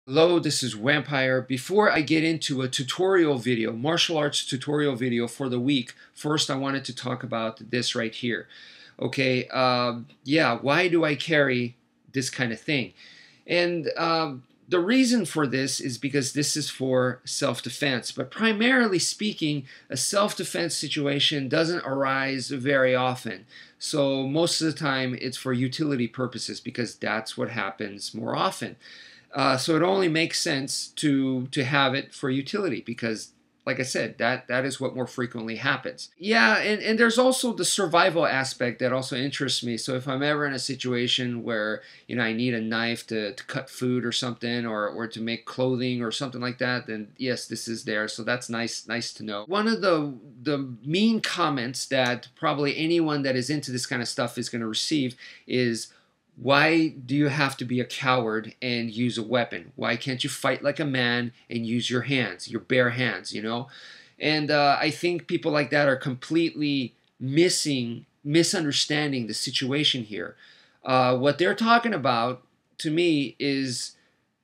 Hello, this is wmpyr. Before I get into a tutorial video, martial arts tutorial video for the week, first I wanted to talk about this right here. Okay, yeah, why do I carry this kind of thing? And the reason for this is because this is for self-defense. But primarily speaking, a self-defense situation doesn't arise very often. So most of the time it's for utility purposes because that's what happens more often. So it only makes sense to have it for utility because, like I said, that is what more frequently happens. Yeah, and there's also the survival aspect that also interests me. So if I'm ever in a situation where, you know, I need a knife to cut food or something, or to make clothing or something like that, then yes, this is there. So that's nice to know. One of the mean comments that probably anyone that is into this kind of stuff is going to receive is, why do you have to be a coward and use a weapon? Why can't you fight like a man and use your hands, your bare hands, you know? And I think people like that are completely misunderstanding the situation here. What they're talking about, to me, is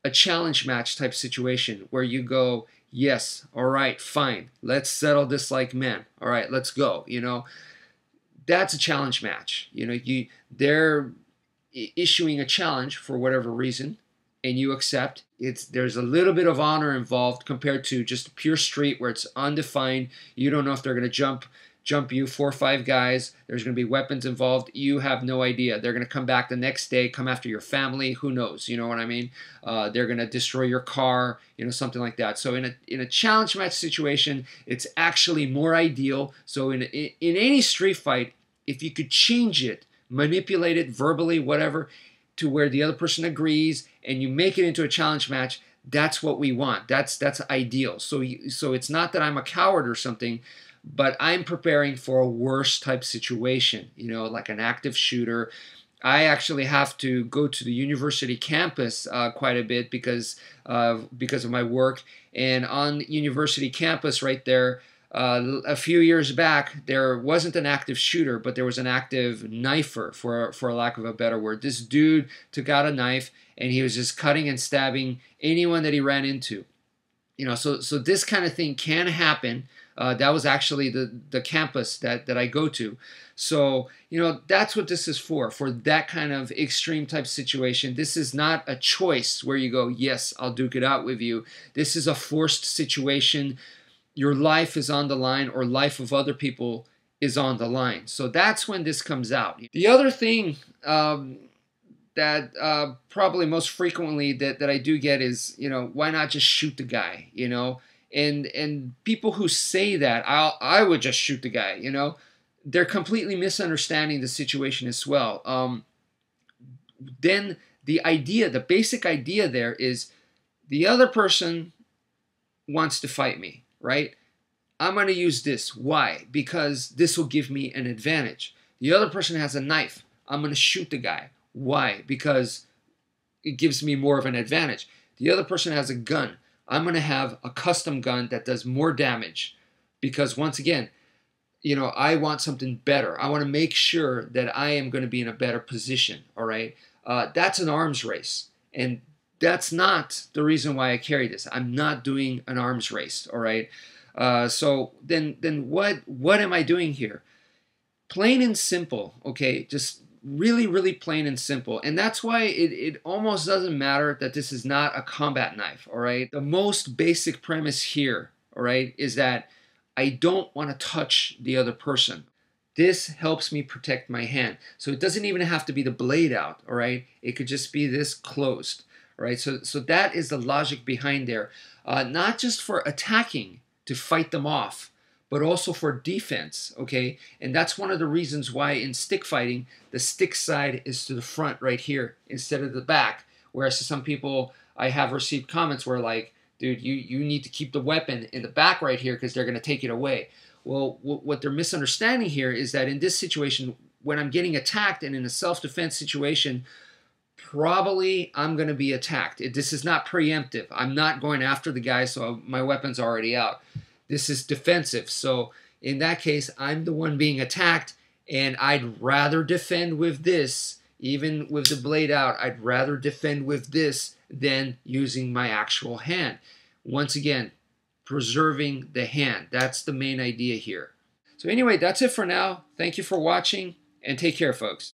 a challenge match type situation where you go, yes, all right, fine, let's settle this like men. All right, let's go, you know? That's a challenge match. You know, they're issuing a challenge for whatever reason, and you accept. There's a little bit of honor involved compared to just a pure street where it's undefined. You don't know if they're going to jump you 4 or 5 guys. There's going to be weapons involved. You have no idea. They're going to come back the next day, come after your family. Who knows? You know what I mean? They're going to destroy your car. You know, something like that. So in a challenge match situation, it's actually more ideal. So in any street fight, if you could change it, manipulate it verbally, whatever, to where the other person agrees and you make it into a challenge match, that's what we want. That's ideal. So it's not that I'm a coward or something, but I'm preparing for a worse type situation, you know, like an active shooter. I actually have to go to the university campus quite a bit because of my work. And on the university campus right there, a few years back, there wasn't an active shooter, but there was an active knifer, for a lack of a better word. This dude took out a knife and he was just cutting and stabbing anyone that he ran into. You know, so this kind of thing can happen. That was actually the campus that I go to. So, you know, that's what this is for that kind of extreme type situation. This is not a choice where you go, yes, I'll duke it out with you. This is a forced situation. Your life is on the line, or life of other people is on the line. So that's when this comes out. The other thing that probably most frequently that I do get is, you know, why not just shoot the guy, you know? And people who say that, I would just shoot the guy, you know, they're completely misunderstanding the situation as well. Then the basic idea there is the other person wants to fight me, right? I'm going to use this. Why? Because this will give me an advantage. The other person has a knife. I'm going to shoot the guy. Why? Because it gives me more of an advantage. The other person has a gun. I'm going to have a custom gun that does more damage because, once again, you know, I want something better. I want to make sure that I am going to be in a better position, all right? That's an arms race, and that's not the reason why I carry this. I'm not doing an arms race, all right? So then what am I doing here? Plain and simple, okay? Just really plain and simple. And that's why it almost doesn't matter that this is not a combat knife, all right? The most basic premise here, all right, is that I don't want to touch the other person. This helps me protect my hand. So it doesn't even have to be the blade out, all right? It could just be this closed, all right? So that is the logic behind there. Not just for attacking, to fight them off, but also for defense, okay? And that's one of the reasons why in stick fighting, the stick side is to the front right here instead of the back. Whereas to some people, I have received comments where like, dude, you need to keep the weapon in the back right here because they're going to take it away. Well, what they're misunderstanding here is that in this situation, when I'm getting attacked and in a self-defense situation, probably I'm going to be attacked. This is not preemptive. I'm not going after the guy, so my weapon's already out. This is defensive. So in that case, I'm the one being attacked, and I'd rather defend with this, even with the blade out. I'd rather defend with this than using my actual hand. Once again, preserving the hand. That's the main idea here. So anyway, that's it for now. Thank you for watching, and take care, folks.